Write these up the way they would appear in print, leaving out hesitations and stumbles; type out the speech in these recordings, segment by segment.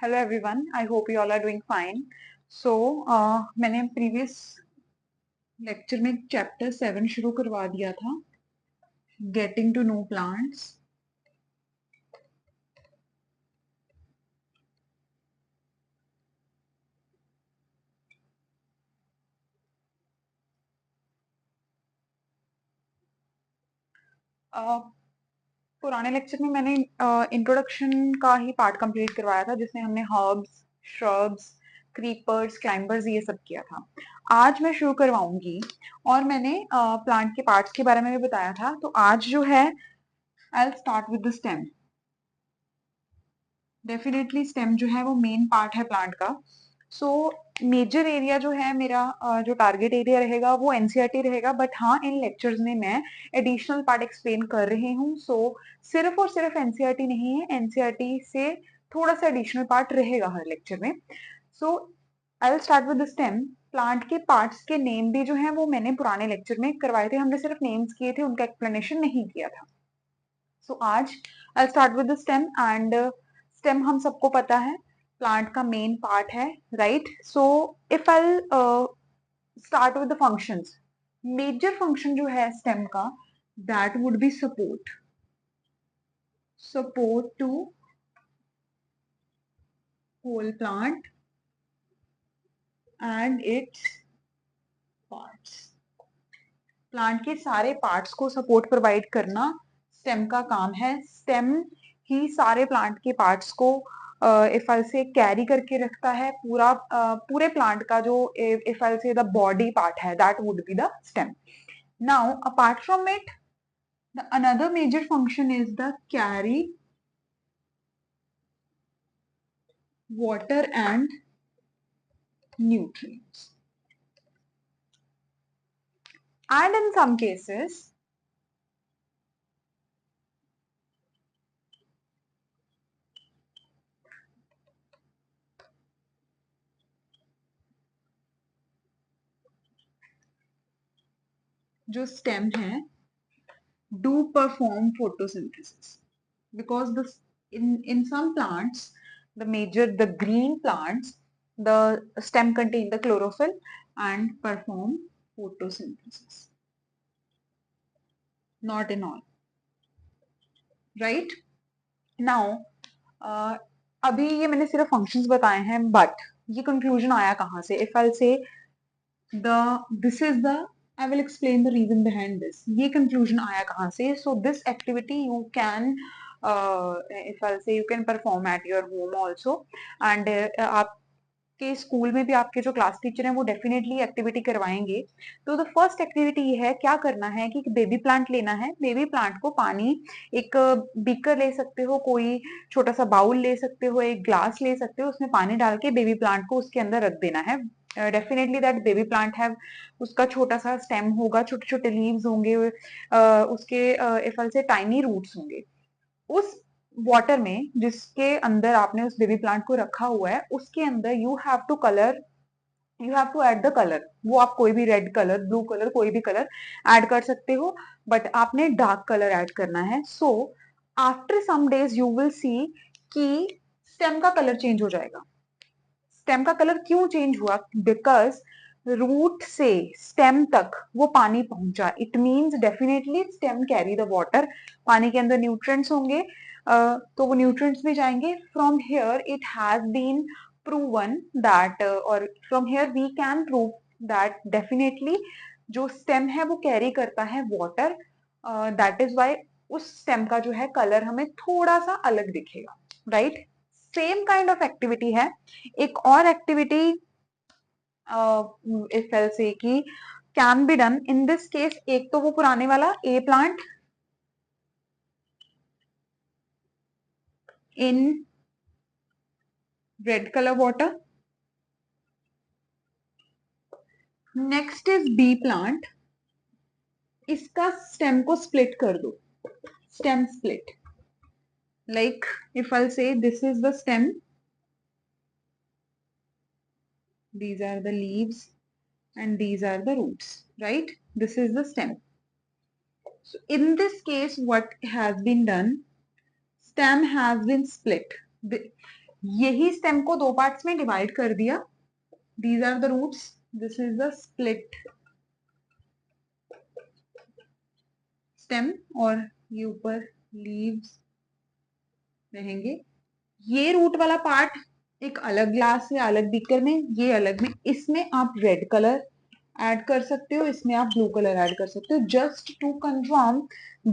Hello everyone, I hope you all are doing fine. So, मैंने previous lecture में chapter 7 शुरू करवा दिया था, गेटिंग टू नो प्लांट्स। पुराने लेक्चर में मैंने इंट्रोडक्शन का ही पार्ट कंप्लीट करवाया था, जिसमें हमने हर्ब्स, श्रब्स, क्रीपर्स, क्लाइंबर्स ये सब किया था। आज मैं शुरू करवाऊंगी और मैंने प्लांट के पार्ट्स के बारे में भी बताया था। तो आज जो है आई will start with the stem. Definitely stem जो है वो मेन पार्ट है प्लांट का। सो मेजर एरिया जो है मेरा जो टारगेट एरिया रहेगा वो एनसीईआरटी रहेगा, बट हाँ इन लेक्चर्स में मैं एडिशनल पार्ट एक्सप्लेन कर रही हूँ। सो सिर्फ और सिर्फ एनसीईआरटी नहीं है, एनसीईआरटी से थोड़ा सा एडिशनल पार्ट रहेगा हर लेक्चर में। So I will start with the stem. Plant के पार्ट्स के नेम भी जो है वो मैंने पुराने लेक्चर में करवाए थे, हमने सिर्फ नेम्स किए थे, उनका एक्सप्लेनेशन नहीं किया था। सो आज I start with the stem and stem हम सबको पता है प्लांट का मेन पार्ट है, right? So if I start with the functions, major function जो है स्टेम का that would be support, support to whole plant and its parts. Plant के सारे पार्ट्स को सपोर्ट प्रोवाइड करना स्टेम का काम है। स्टेम ही सारे प्लांट के पार्ट्स को इफ आई से कैरी करके रखता है। पूरे प्लांट का जो if I say the body part है that would be the stem. Now apart from it the another major function is the carry water and nutrients, and in some cases जो stem है do perform photosynthesis because in some plants, the green plants, the stem contain the chlorophyll and perform photosynthesis. Not in all, right? Now अभी ये मैंने सिर्फ functions बताए हैं, but ये conclusion आया कहाँ से? इफ आई से this is the I will explain the reason behind this. ये conclusion आया कहाँ से? So this activity you can if I'll say you can perform at your home also, and आपके स्कूल में भी आपके जो क्लास टीचर हैं वो डेफिनेटली एक्टिविटी करवाएंगे। तो द फर्स्ट एक्टिविटी ये है, क्या करना है कि बेबी प्लांट लेना है। बेबी प्लांट को पानी, एक बीकर ले सकते हो, कोई छोटा सा बाउल ले सकते हो, एक ग्लास ले सकते हो, उसमें पानी डाल के बेबी प्लांट को उसके अंदर रख देना है। Definitely that baby plant have, उसका छोटा सा स्टेम होगा, छोटे छोटे लीव्स होंगे, उसके इफ आई से टाइनी रूट्स होंगे। उस वाटर में जिसके अंदर आपने उस बेबी प्लांट को रखा हुआ है उसके अंदर you have to add the colour. वो आप कोई भी रेड कलर, ब्लू कलर, कोई भी कलर ऐड कर सकते हो, बट आपने डार्क कलर ऐड करना है। So after some days you will see कि स्टेम का कलर चेंज हो जाएगा। स्टेम का कलर क्यों चेंज हुआ? बिकॉज रूट से स्टेम तक वो पानी पहुंचा। It means definitely stem carry the water. पानी के अंदर न्यूट्रिएंट्स होंगे, तो वो न्यूट्रिएंट्स भी जाएंगे। From here it has been proven that or from here we can prove that definitely जो स्टेम है वो कैरी करता है वाटर। दैट इज वाई उस स्टेम का जो है कलर हमें थोड़ा सा अलग दिखेगा, right? Same kind of activity है एक और एक्टिविटी इफ आई से कि can be done in this case. एक तो वो पुराने वाला A plant in red colour water, next is B plant. इसका स्टेम को स्प्लिट कर दो, stem split. Like if I say this is the stem, these are the leaves and these are the roots, right? This is the stem. So in this case what has been done, stem has been split. यही stem को दो parts में divide कर दिया. These are the roots, this is the split stem, और ये ऊपर leaves रहेंगे. ये रूट वाला पार्ट एक अलग ग्लास या अलग बीकर में, ये अलग में. इसमें आप रेड कलर ऐड कर सकते हो, इसमें आप ब्लू कलर ऐड कर सकते हो, just to confirm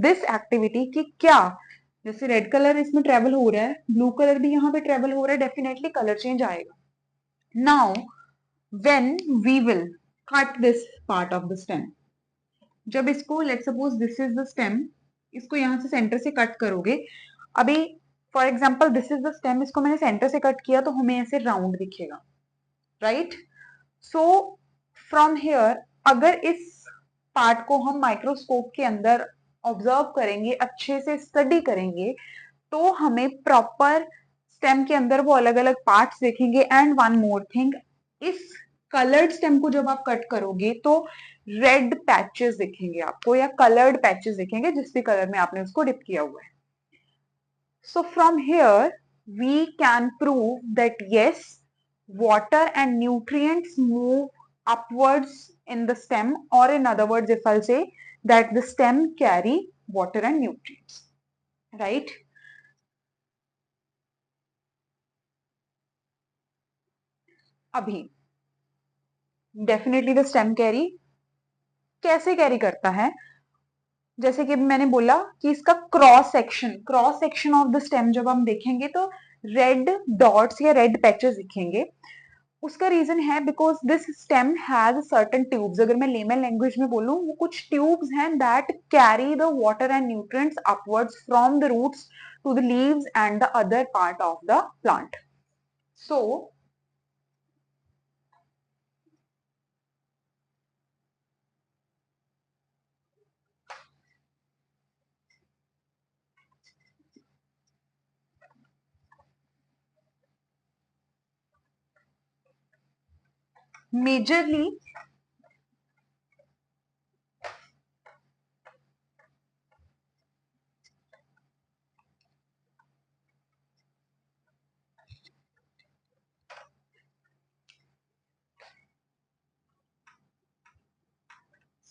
this activity कि क्या, जैसे रेड कलर इसमें ट्रेवल हो रहा है, ब्लू कलर भी यहाँ पे ट्रेवल हो रहा है, डेफिनेटली कलर चेंज आएगा. Now when we will cut this part of the stem, जब इसको let suppose this is the stem, इसको यहां से सेंटर से कट करोगे. अभी for example this is the stem, इसको मैंने सेंटर से कट किया तो हमें ऐसे राउंड दिखेगा, राइट. सो फ्रॉम हेयर, अगर इस पार्ट को हम माइक्रोस्कोप के अंदर ऑब्जर्व करेंगे, अच्छे से स्टडी करेंगे, तो हमें प्रॉपर स्टेम के अंदर वो अलग अलग पार्ट्स देखेंगे. एंड वन मोर थिंग, इस कलर्ड स्टेम को जब आप कट करोगे तो रेड पैचेस दिखेंगे आपको, या कलर्ड पैचेस दिखेंगे, जिस भी कलर में आपने उसको डिप किया हुआ है. So from here we can prove that yes, water and nutrients move upwards in the stem, or in other words, if I'll say that the stem carry water and nutrients, right? अभी definitely the stem carry कैसे carry करता है, जैसे कि मैंने बोला कि इसका cross section of the stem जब हम देखेंगे तो रेड डॉट्स या रेड पैचेस दिखेंगे. उसका रीजन है because this stem has certain tubes. अगर मैं लेमन लैंग्वेज में बोलूं, वो कुछ ट्यूब्स हैं that carry the water and nutrients upwards from the roots to the leaves and the other part of the plant. So majorly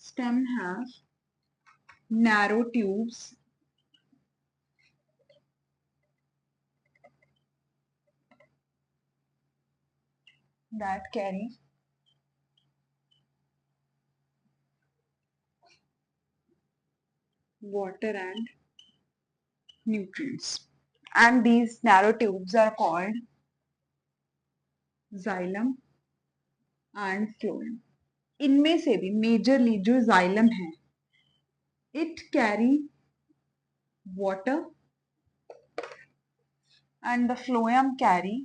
stem has narrow tubes that carry water and nutrients, and these narrow tubes are called xylem and phloem. इनमें से भी majorly जो xylem है, it carry water and the phloem carry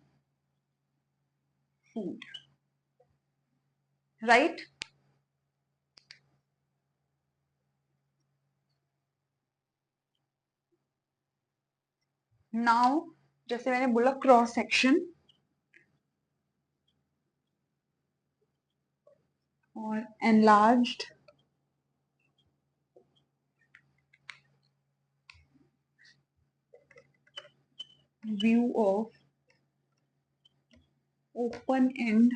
food, right? Now जैसे मैंने बोला cross section और enlarged view of open end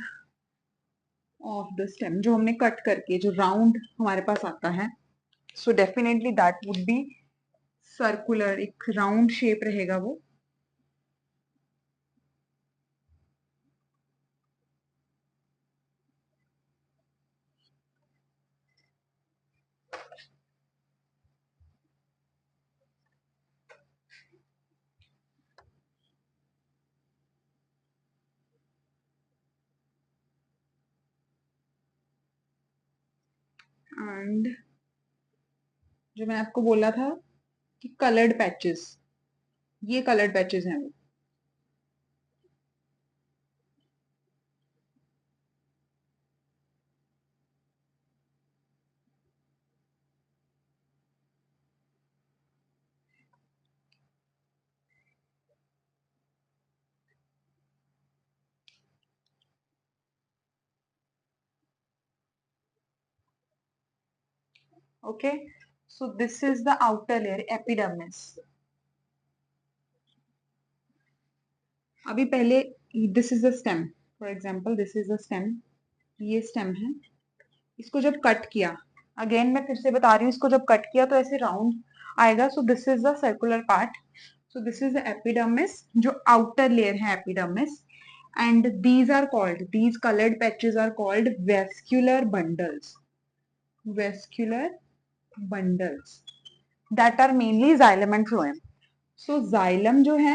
of the stem, जो हमने कट करके जो राउंड हमारे पास आता है, so definitely that would B circular, एक राउंड शेप रहेगा वो. एंड जो मैंने आपको बोला था कि कलर्ड पैचेस, ये कलर्ड पैचेस हैं वो. Okay, so this is the outer layer, epidermis. अभी पहले this is the stem, for example this is the stem, ये स्टेम है। इसको जब कट किया, अगेन मैं फिर से बता रही हूँ, इसको जब कट किया तो ऐसे राउंड आएगा। सो this is the circular part, so this is the epidermis, जो आउटर लेयर है epidermis, and these are called, these colored patches are called vascular bundles, vascular bundles that are mainly xylem and phloem. So xylem जो है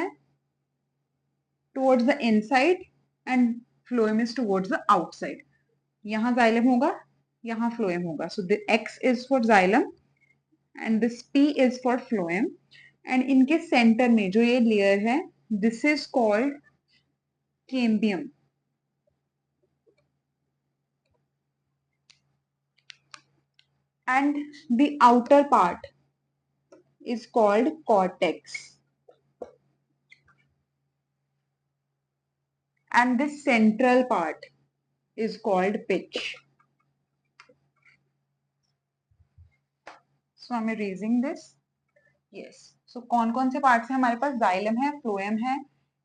towards the inside and phloem is towards the outside. यहाँ xylem होगा, यहाँ phloem होगा. So the X is for xylem and this P is for phloem. And इनके center में जो ये layer है, this is called cambium. And the outer part is called cortex, and this central part is called pitch. So I'm erasing this. Yes. So कौन कौन से parts हैं हमारे पास? जाइलम है, फ्लोएम है,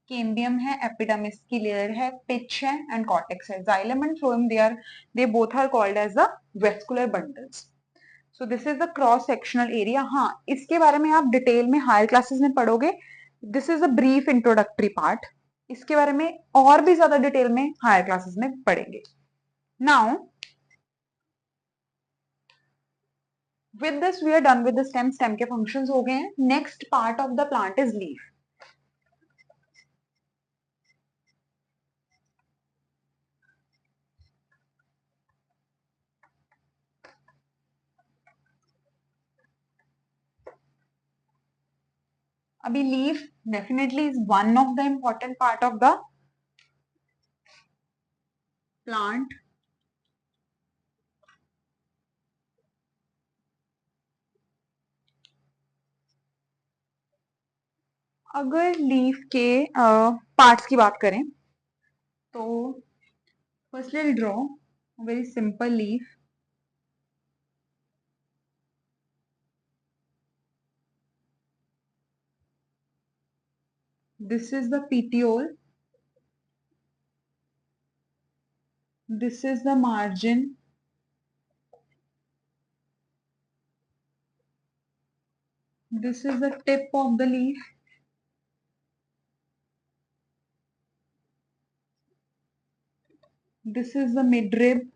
केम्बियम है, एपिडर्मिस की लेयर है, पिच है एंड कॉर्टेक्स है. Xylem and phloem they both are called as the vascular bundles. So this is the cross sectional area. हाँ, इसके बारे में आप डिटेल में हायर क्लासेस में पढ़ोगे. This is a brief introductory part. इसके बारे में और भी ज्यादा डिटेल में हायर क्लासेस में पढ़ेंगे. Now with this we are done with the stem. Stem के functions हो गए हैं. Next part of the plant is leaf. अभी leaf definitely is one of the important part of the plant. अगर leaf के parts की बात करें तो firstly I draw very simple leaf. This is the petiole, this is the margin, this is the tip of the leaf, this is the midrib,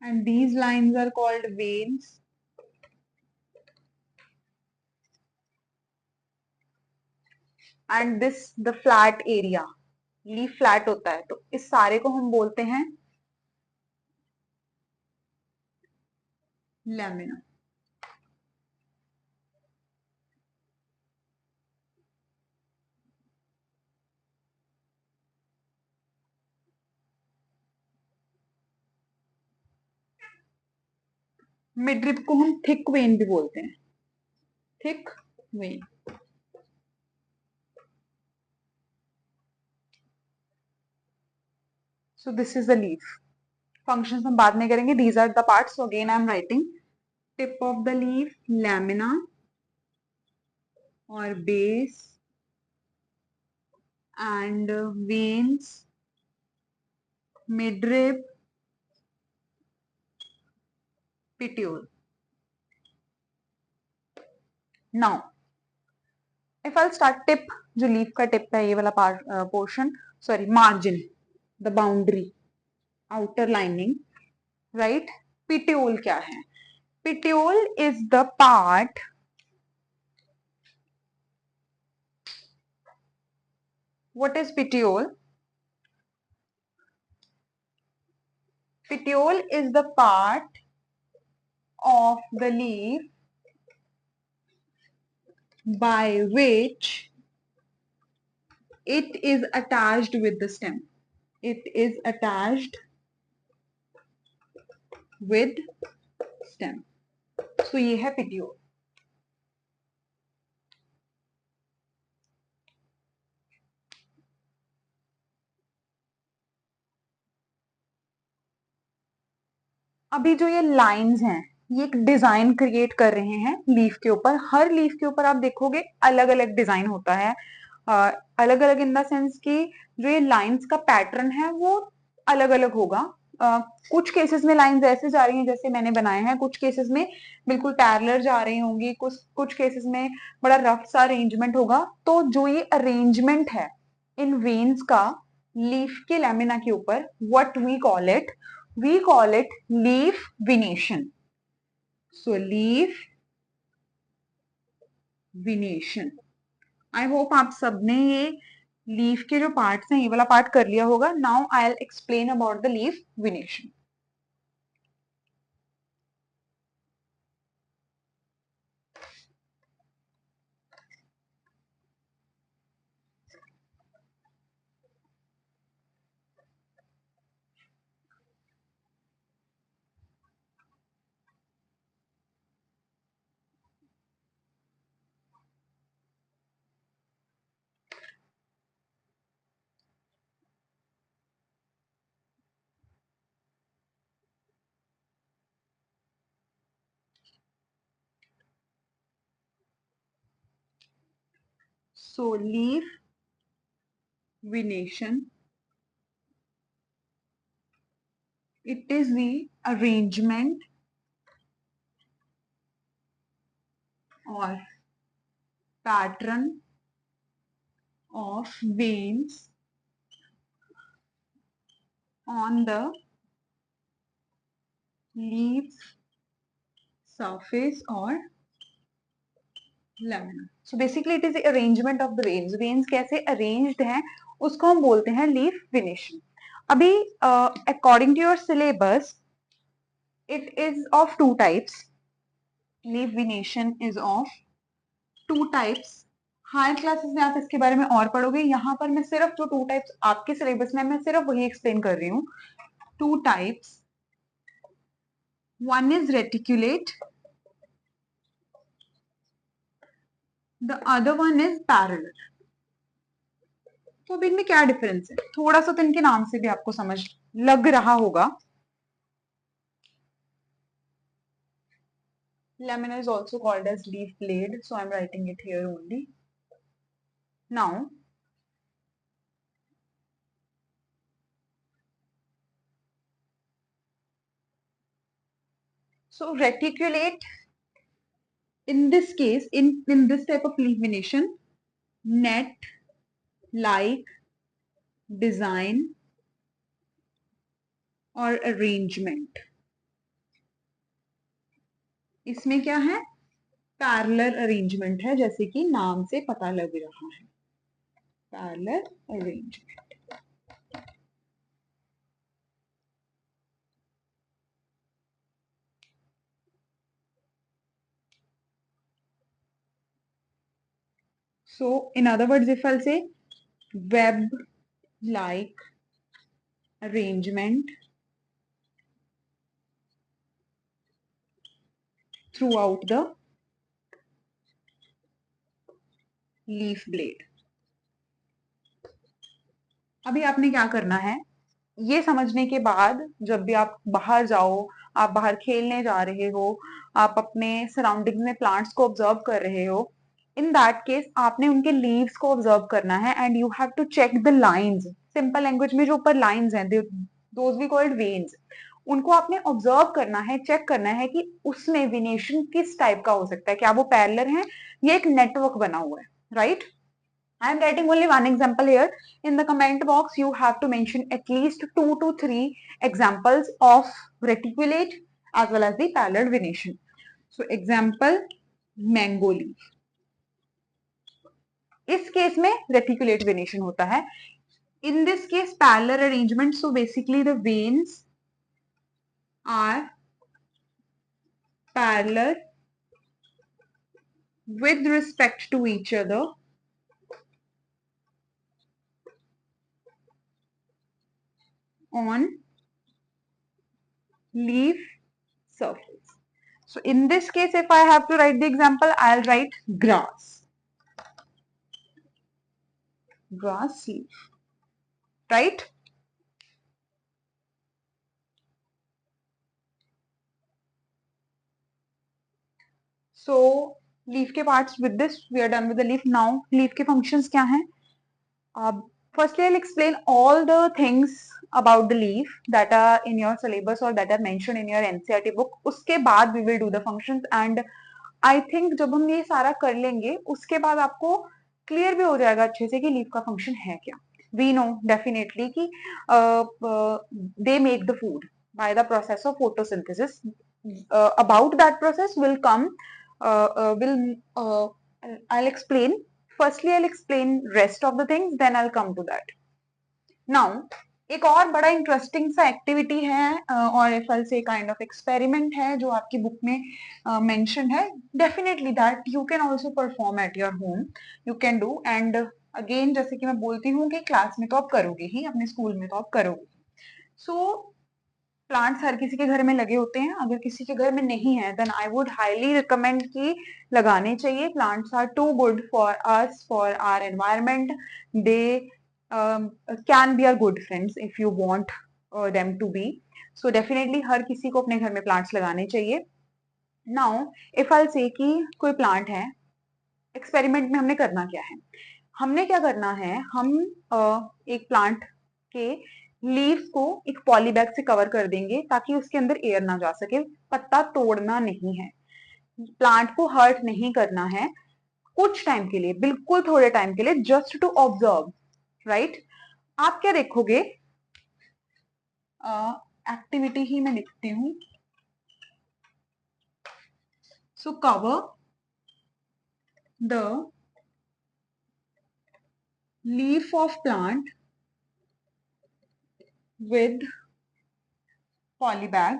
and these lines are called veins. And this the flat area, leaf flat होता है तो इस सारे को हम बोलते हैं lamina. Midrib को हम थिक वेन भी बोलते हैं, thick vein. So this is the leaf. Functions हम बाद में करेंगे. These are the parts. So again I am writing tip of the leaf, lamina और base and veins, midrib, petiole. Now if I'll start tip, जो leaf का tip है ये वाला portion, sorry margin, the boundary, outer lining, right. Petiole क्या है? Petiole is the part what is petiole? Petiole is the part of the leaf by which it is attached with the stem. It is attached with stem. So ये है petiole. अभी जो ये lines हैं ये एक डिजाइन क्रिएट कर रहे हैं लीफ के ऊपर. हर लीफ के ऊपर आप देखोगे अलग अलग डिजाइन होता है. अलग अलग इन द सेंस कि जो ये लाइंस का पैटर्न है वो अलग अलग होगा। कुछ केसेस में लाइंस ऐसे जा रही हैं जैसे मैंने बनाए हैं, कुछ केसेस में बिल्कुल पैरेलल जा रही होंगी, कुछ केसेस में बड़ा रफ सा अरेंजमेंट होगा। तो जो ये अरेंजमेंट है इन वेन्स का लीफ के लैमिना के ऊपर, what we call it leaf venation. So leaf venation. I hope आप सबने ये लीफ के जो पार्ट्स हैं ये वाला पार्ट कर लिया होगा। Now I will explain about the leaf विनेशन। So leaf venation, it is the arrangement or pattern of veins on the leaf surface or lamina. So basically it is the arrangement of the veins. Veins कैसे arranged हैं उसको हम बोलते हैं leaf venation. अभी according to your syllabus it is of two types. Leaf venation is of two types. Higher classes में आप इसके बारे में और पढ़ोगे, यहाँ पर मैं सिर्फ जो टू टाइप्स आपके सिलेबस में मैं सिर्फ वही एक्सप्लेन कर रही हूँ। Two types, one is reticulate, the other one is parallel. तो अब इनमें क्या डिफरेंस है, थोड़ा सा तो इनके नाम से भी आपको समझ लग रहा होगा। Lamina is also called as leaf blade, so I'm writing it here only. Now, so reticulate in this case, in this type of leaf venation, net like design और अरेंजमेंट, इसमें क्या है, पैरेलल अरेंजमेंट है, जैसे कि नाम से पता लग रहा है, parallel arrangement. So in other words, if I'll say web like arrangement throughout the leaf blade। अभी आपने क्या करना है, ये समझने के बाद जब भी आप बाहर जाओ, आप बाहर खेलने जा रहे हो, आप अपने सराउंडिंग्स में प्लांट्स को ऑब्जर्व कर रहे हो, इन दैट केस आपने उनके लीव्स को ऑब्जर्व करना है and you have to check the lines. Simple language में जो ऊपर लाइंस हैं, दोज वी कॉल्ड वेन्स, उनको आपने ऑब्जर्व करना है, चेक करना है कि उसमें विनेशन किस टाइप का हो सकता है, क्या वो पैरेलल है या एक नेटवर्क बना हुआ है, right. I am writing only one example here. In the comment box, you have to mention at least 2 to 3 examples of reticulate as well as the parallel venation. So example, mango leaf. इस case में reticulate venation होता है. In this case, parallel arrangement. So basically the veins are parallel with respect to each other on leaf surface. So in this case, if I have to write the example, I'll write grass. Grass leaf, right? So leaf के parts, with this we are done with the leaf. Now leaf के functions क्या हैं? Firstly, I'll explain all the things about the leaf that are in your syllabus or that are mentioned in your NCERT book. उसके बाद we will do the functions and I think जब हम ये सारा कर लेंगे उसके बाद आपको क्लियर भी हो जाएगा अच्छे से कि लीफ का फंक्शन है क्या. We know definitely कि they make the food by the process of photosynthesis. About that process will come I'll explain. Firstly, I'll explain rest of the things, then I'll come to that. Now, एक और बड़ा interesting सा activity है और FL से kind of experiment है जो आपकी बुक में मेंशन है. Definitely that you can also perform at your home. You can do and again जैसे कि मैं बोलती हूँ कि क्लास में तो आप करोगे ही, अपने स्कूल में तो आप करोगे. सो प्लांट्स हर किसी के घर में लगे होते हैं. अगर किसी के घर में नहीं है then I would highly recommend कि लगाने चाहिए. Plants are too good for us, for our environment. They can be our good friends if you want them to be. So definitely हर किसी को अपने घर में प्लांट्स लगाने चाहिए. नाउ इफ आई से कि कोई प्लांट है, एक्सपेरिमेंट में हमने करना क्या है. हमने क्या करना है, हम एक प्लांट के लीव्स को एक पॉली बैग से कवर कर देंगे ताकि उसके अंदर एयर ना जा सके. पत्ता तोड़ना नहीं है, प्लांट को हर्ट नहीं करना है. कुछ टाइम के लिए, बिल्कुल थोड़े टाइम के लिए, जस्ट टू ऑब्जर्व. राइट. आप क्या देखोगे, एक्टिविटी ही मैं लिखती हूँ. So cover the leaf of plant with poly bag.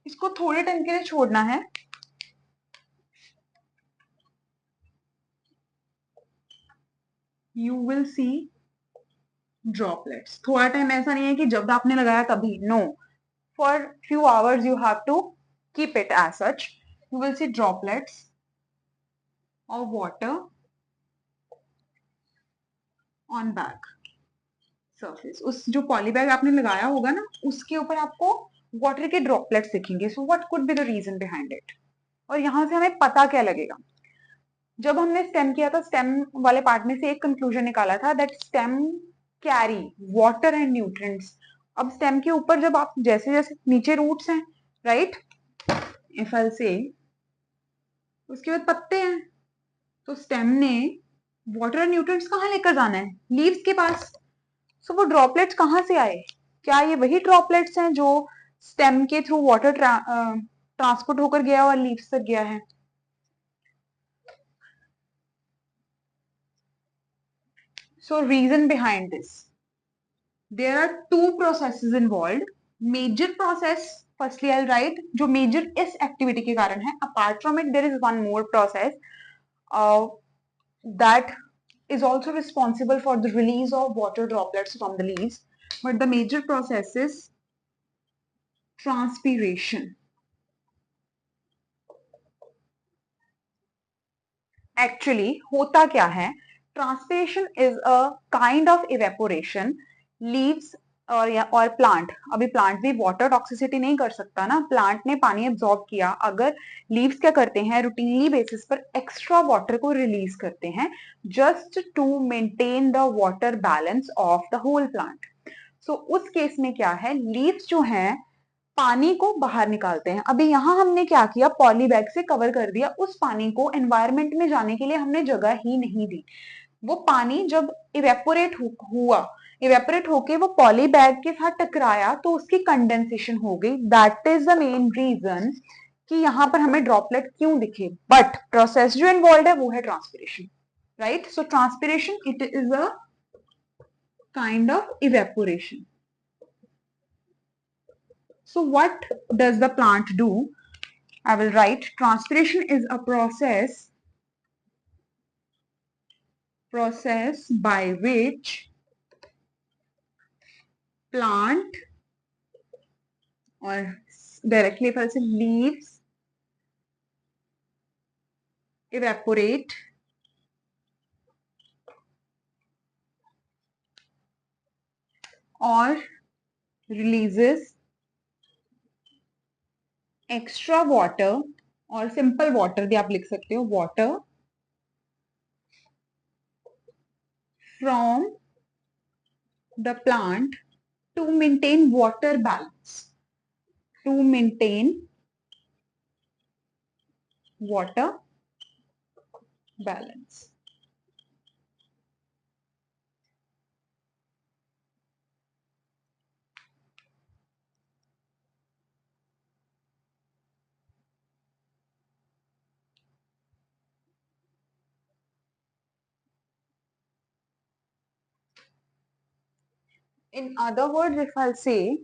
इसको थोड़े टाइम के लिए छोड़ना है. You will see droplets. थोड़ा टाइम ऐसा नहीं है कि जब आपने लगाया तभी. No, for few hours you have to keep it as such. You will see droplets of water on bag surface. उस जो पॉली बैग आपने लगाया होगा ना उसके ऊपर आपको वाटर के ड्रॉपलेट्स दिखेंगे. So what could be the reason behind it. और यहां से हमें पता क्या लगेगा, जब हमने स्टेम किया था स्टेम वाले पार्ट में से एक कंक्लूजन निकाला था that stem carry water and nutrients. अब स्टेम के ऊपर जब आप जैसे जैसे नीचे रूट्स हैं, राइट, इफ आई से उसके बाद पत्ते हैं, तो स्टेम ने वाटर एंड न्यूट्रिएंट्स कहाँ लेकर जाना है, लीव्स के पास. सो वो ड्रॉपलेट्स कहाँ से आए, क्या ये वही ड्रॉपलेट्स हैं जो स्टेम के थ्रू वाटर ट्रांसपोर्ट होकर गया और लीव्स तक गया है. So reason behind this, there are two processes involved. Major process, firstly I'll write जो major इस activity के कारण है. Apart from it there is one more process that is also responsible for the release of water droplets from the leaves, but the major process is transpiration. Actually होता क्या है, transpiration is a kind of evaporation. Leaves और plant, अभी plant भी water toxicity नहीं कर सकता ना. प्लांट ने पानी एब्जॉर्ब किया, अगर लीव्स क्या करते हैं रूटीनली बेसिस पर एक्स्ट्रा वाटर को रिलीज करते हैं just to maintain the water balance of the whole plant. So उस केस में क्या है, लीव्स जो हैं पानी को बाहर निकालते हैं. अभी यहाँ हमने क्या किया, पॉली बैग से कवर कर दिया. उस पानी को एनवायरमेंट में जाने के लिए हमने जगह ही नहीं दी. वो पानी जब हुआ, इवेपोरेट होके वो पॉली बैग के साथ टकराया तो उसकी कंडेंसेशन हो गई. That is the main reason कि यहाँ पर हमें ड्रॉपलेट क्यों दिखे. बट प्रोसेस जो इन्वॉल्व है वो है transpiration. Right. So transpiration it is a kind of evaporation. So what does the plant do? I will write transpiration is a process by which plant or directly if I say leaves evaporate or releases extra water और simple water भी आप लिख सकते हो, water from the plant to maintain water balance. To maintain water balance. In other words, if I'll say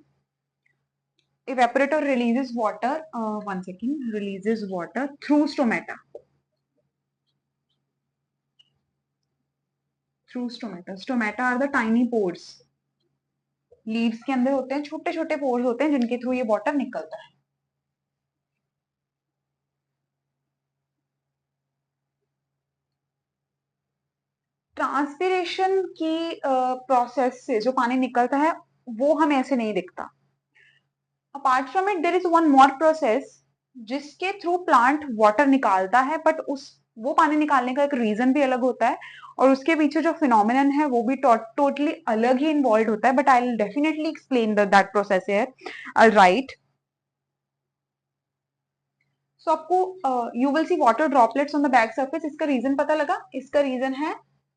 evaporator releases water, one second, releases water through stomata. Through stomata. Stomata are the tiny pores. Leaves के अंदर होते हैं छोटे छोटे pores होते हैं जिनके through ये वाटर निकलता है. ट्रांसपिरेशन की प्रोसेस से जो पानी निकलता है वो हमें ऐसे नहीं दिखता. Apart from it there is one more process जिसके थ्रू प्लांट वाटर निकालता है, बट उस वो पानी निकालने का एक रीजन भी अलग होता है और उसके पीछे जो फिनोमिनन है वो भी टोटली अलग ही इन्वॉल्व होता है. But I will definitely explain that process here. I write. So आपको you will see water droplets on the back surface. इसका रीजन पता लगा. इसका रीजन है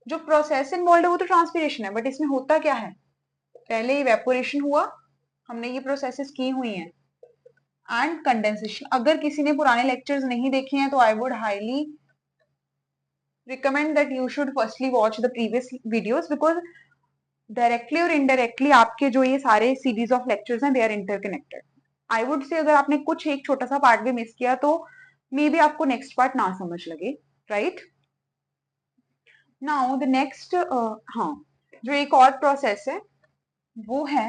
जो प्रोसेस इन्वॉल्व है वो तो ट्रांसपिरेशन है, बट इसमें होता क्या है, पहले इवेपोरेशन हुआ, हमने ये प्रोसेसेस की हुई हैं, एंड कंडेंसेशन. अगर किसी ने पुराने लेक्चर्स नहीं देखे हैं तो I would highly recommend that you should firstly watch the previous videos, because directly और इनडायरेक्टली आपके जो ये सारे सीरीज ऑफ लेक्चर्स हैं they are interconnected. I would say अगर आपने कुछ एक छोटा सा पार्ट भी मिस किया तो मे बी आपको नेक्स्ट पार्ट ना समझ लगे. राइट. नाउ द नेक्स्ट, हाँ, जो एक और प्रोसेस है वो है,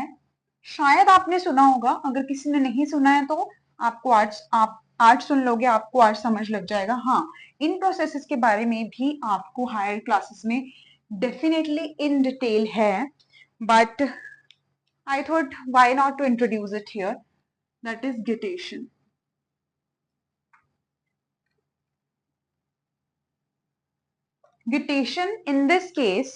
शायद आपने सुना होगा, अगर किसी ने नहीं सुना है तो आपको आज सुन लोगे, आपको आज समझ लग जाएगा. हाँ, इन प्रोसेसेस के बारे में भी आपको हायर क्लासेस में डेफिनेटली इन डिटेल है, but I thought why not to introduce it here. That is guttation. Guttation in this case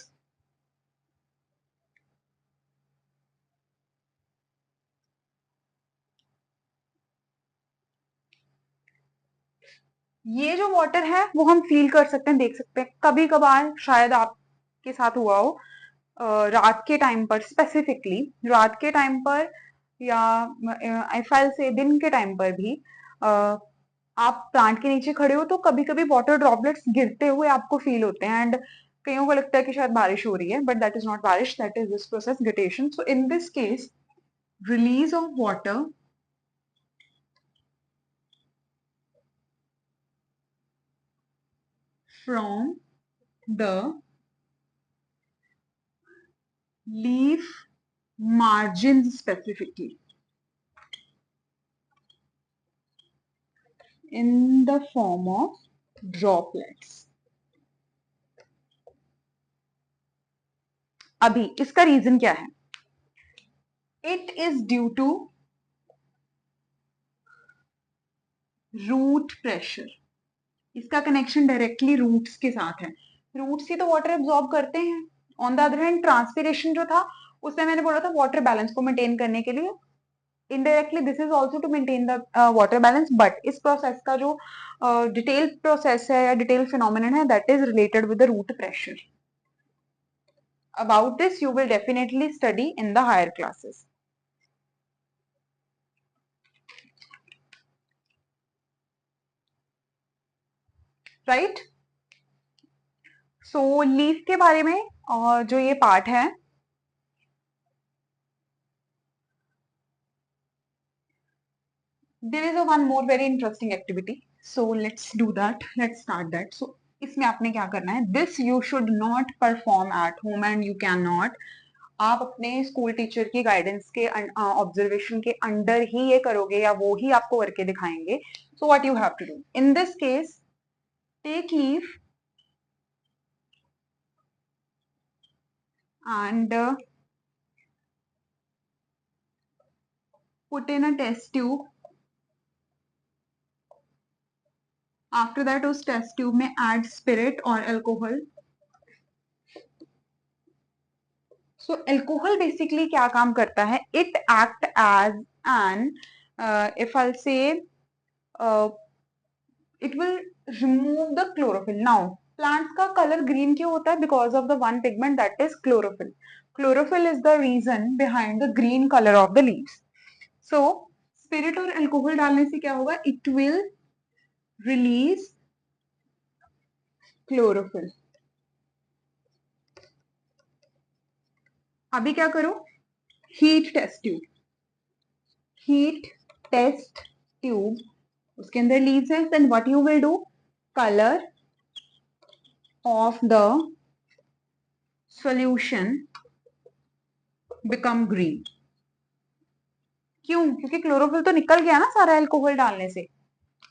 ये जो वाटर है वो हम फील कर सकते हैं, देख सकते हैं. कभी कभार शायद आपके साथ हुआ हो, रात के टाइम पर, स्पेसिफिकली रात के टाइम पर, या आई फाइल से दिन के टाइम पर भी, आप प्लांट के नीचे खड़े हो तो कभी कभी वाटर ड्रॉपलेट्स गिरते हुए आपको फील होते हैं, एंड कईयों को लगता है कि शायद बारिश हो रही है, बट दैट इज नॉट बारिश, that is this process guttation. So in this case, release of water from the leaf margins specifically in the form of droplets. अभी इसका रीजन क्या है? It is due to root pressure. इसका connection directly roots के साथ है. Roots ही तो water absorb करते हैं. On the other hand transpiration जो था उसमें मैंने बोला था वाटर बैलेंस को मेंटेन करने के लिए. Indirectly this is also to maintain the water balance, but इस प्रोसेस का जो डिटेल प्रोसेस है या डिटेल फिनोमिनन है that is related with the root pressure. About this you will definitely study in the higher classes. Right? So leaf के बारे में और जो ये पार्ट है, there is a one more very interesting activity. So let's do that. Let's start that. So इसमें आपने क्या करना है, this you should not perform at home and you cannot. आप अपने स्कूल टीचर की गाइडेंस के ऑब्जर्वेशन के अंडर ही ये करोगे या वो ही आपको करके दिखाएंगे. So what you have to do in this case, take leaf and put in a test tube. After that उस टेस्ट ट्यूब में ऐड स्पिरिट और अल्कोहल. सो एल्कोहल बेसिकली क्या काम करता है, it act as an if I say it will remove the chlorophyll. Now plants का colour green क्यों होता है? Because of the one pigment that is chlorophyll. Chlorophyll is the reason behind the green colour of the leaves. So spirit और alcohol डालने से क्या होगा? It will release chlorophyll. अभी क्या करो? Heat test tube. Heat test tube, उसके अंदर लीव्स हैं. Then what you will do? Colour of the solution become green. क्यों? क्योंकि क्लोरोफिल तो निकल गया ना सारा अल्कोहल डालने से.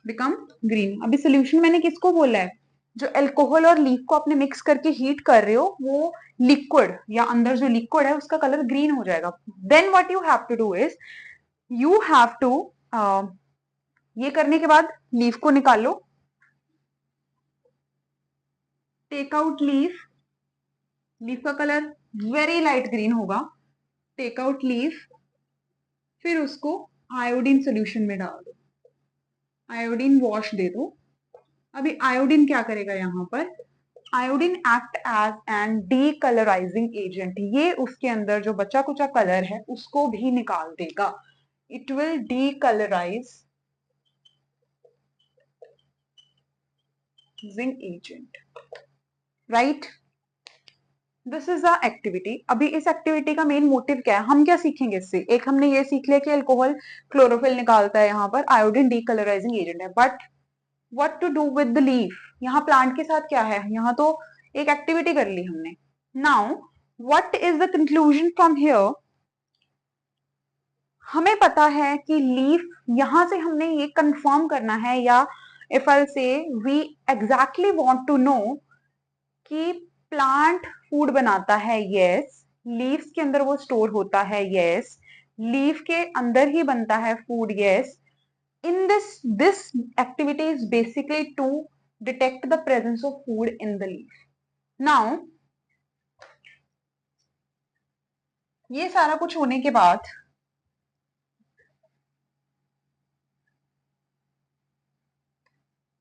Become green. अभी सोल्यूशन मैंने किसको बोला है? जो अल्कोहल और लीफ को आपने मिक्स करके हीट कर रहे हो, वो लिक्विड या अंदर जो लिक्विड है उसका कलर ग्रीन हो जाएगा. Then what you have to do is, you have to ये करने के बाद लीफ को निकाल लो. Take out leaf. लीफ का कलर वेरी लाइट ग्रीन होगा. Take out leaf. फिर उसको आयोडीन सोल्यूशन में डाल दो. आयोडीन वॉश दे दो. अभी आयोडीन क्या करेगा यहाँ पर? Iodine act as an decolourising agent. ये उसके अंदर जो बचा कुचा कलर है उसको भी निकाल देगा. It will decolourise agent. Right? This is the activity. अभी इस एक्टिविटी का मेन मोटिव क्या है? हम क्या सीखेंगे इससे? एक हमने ये सीख लिया कि अल्कोहल क्लोरोफिल निकालता है, यहाँ पर आयोडीन डीकलराइजिंग एजेंट है. But what to do with the leaf? यहाँ प्लांट के साथ क्या है? यहाँ तो एक एक्टिविटी कर ली हमने. Now what is the conclusion from here? हमें पता है कि लीफ, यहां से हमने ये कंफर्म करना है, या if I say we exactly want to know कि प्लांट फूड बनाता है. यस. लीव्स के अंदर वो स्टोर होता है. यस. लीफ के अंदर ही बनता है food. Yes. in this activity is basically to detect the presence of food in the leaf. Now ये सारा कुछ होने के बाद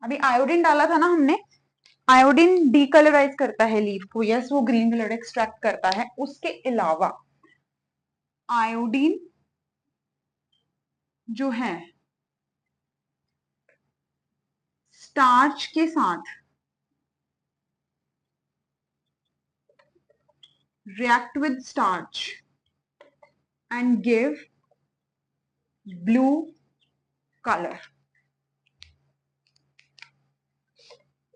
अभी आयोडीन डाला था ना हमने. आयोडीन डीकलराइज करता है लीफ को. यस, वो ग्रीन कलर एक्सट्रैक्ट करता है. उसके अलावा आयोडीन जो है स्टार्च के साथ react with starch and give blue color,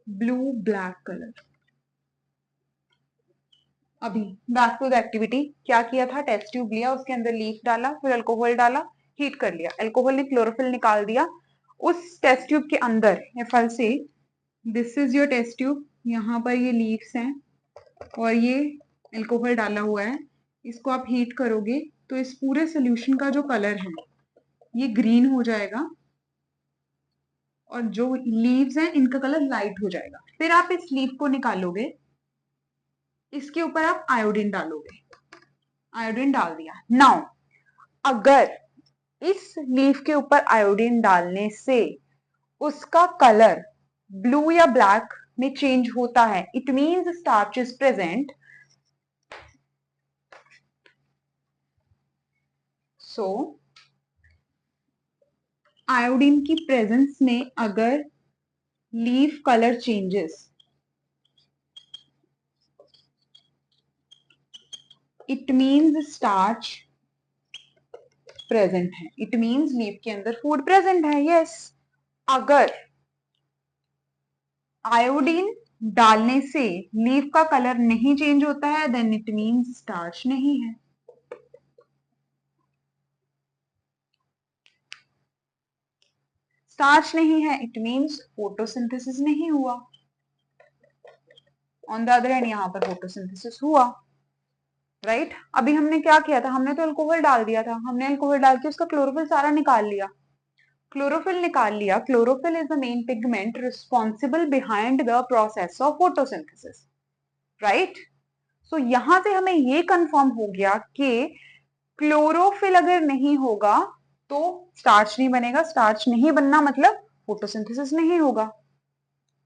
blue black color. अभी बैक टू द एक्टिविटी. क्या किया था? टेस्ट ट्यूब लिया, उसके अंदर लीफ डाला, फिर अल्कोहल डाला, हीट कर लिया. अल्कोहल ने क्लोरोफिल निकाल दिया. उस टेस्ट ट्यूब के अंदर, if I say this is your test tube, यहाँ पर ये लीव्स हैं और ये अल्कोहल डाला हुआ है. इसको आप हीट करोगे तो इस पूरे सोल्यूशन का जो कलर है ये ग्रीन हो जाएगा और जो लीव्स हैं इनका कलर लाइट हो जाएगा. फिर आप इस लीफ को निकालोगे, इसके ऊपर आप आयोडीन डालोगे. आयोडीन डाल दिया. नाउ अगर इस लीफ के ऊपर आयोडीन डालने से उसका कलर ब्लू या ब्लैक में चेंज होता है, it means starch is present. So iodine की प्रेजेंस में अगर leaf colour changes, it means starch present है. इट मीन्स लीफ के अंदर फूड प्रेजेंट है. यस. अगर आयोडीन डालने से लीफ का कलर नहीं चेंज होता है, देन इट मीन्स स्टार्च नहीं है. स्टार्च नहीं है, इट मीन्स फोटोसिंथेसिस नहीं हुआ. ऑन द अदर हैंड यहाँ पर फोटोसिंथेसिस हुआ. राइट? अभी हमने क्या किया था? हमने तो अल्कोहल डाल दिया था. हमने अल्कोहल डाल के उसका क्लोरोफिल सारा निकाल लिया. क्लोरोफिल निकाल लिया. Chlorophyll is the main pigment responsible behind the process of photosynthesis. Right? So यहां से हमें ये कंफर्म हो गया कि क्लोरोफिल अगर नहीं होगा तो स्टार्च नहीं बनेगा, स्टार्च नहीं बनना मतलब फोटोसिंथेसिस नहीं होगा,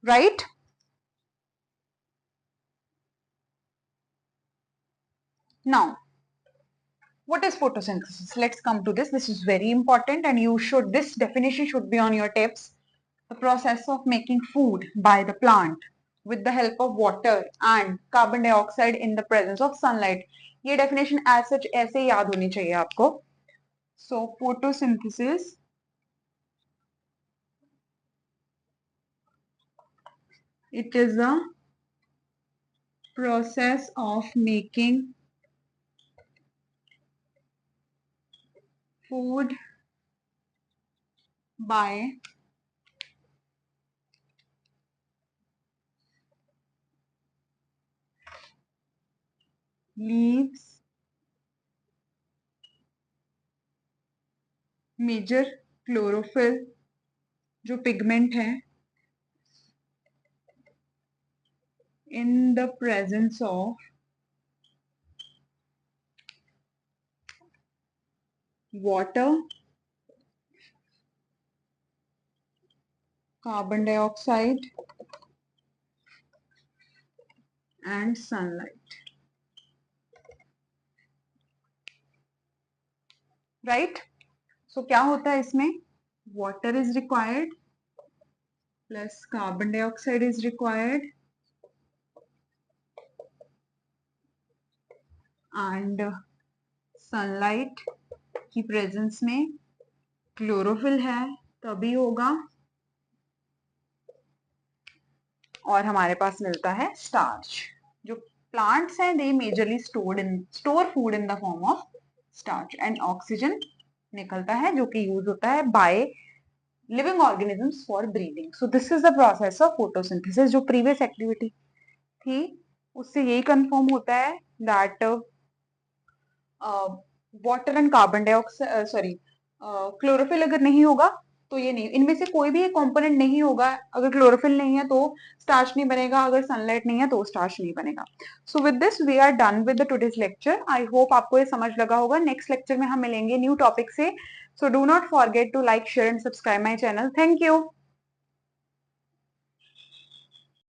right? Now what is photosynthesis? Let's come to this. This is very important and this definition should be on your tips. The process of making food by the plant with the help of water and carbon dioxide in the presence of sunlight. ये definition as such ऐसे याद होनी चाहिए आपको. So photosynthesis it is a process of making food by leaves, major chlorophyll जो pigment है in the presence of water, carbon dioxide and sunlight, right? So क्या होता है इसमें? Water is required plus carbon dioxide is required and sunlight की presence में chlorophyll है तभी होगा और हमारे पास मिलता है स्टार्च. जो प्लांट्स हैं they majorly store food in the form of starch and oxygen निकलता है जो कि यूज होता है by living organisms for breathing. So this is the process of photosynthesis. जो प्रीवियस एक्टिविटी थी उससे यही कंफर्म होता है that water and carbon dioxide chlorophyll अगर नहीं होगा तो ये नहीं, इनमें से कोई भी एक कंपोनेंट नहीं होगा. अगर क्लोरोफिल नहीं है तो स्टार्च नहीं बनेगा, अगर सनलाइट नहीं है तो स्टार्च नहीं बनेगा. So with this we are done with the today's lecture. I hope आपको ये समझ लगा होगा. नेक्स्ट लेक्चर में हम मिलेंगे न्यू टॉपिक से. So do not forget to like share and subscribe my channel. Thank you.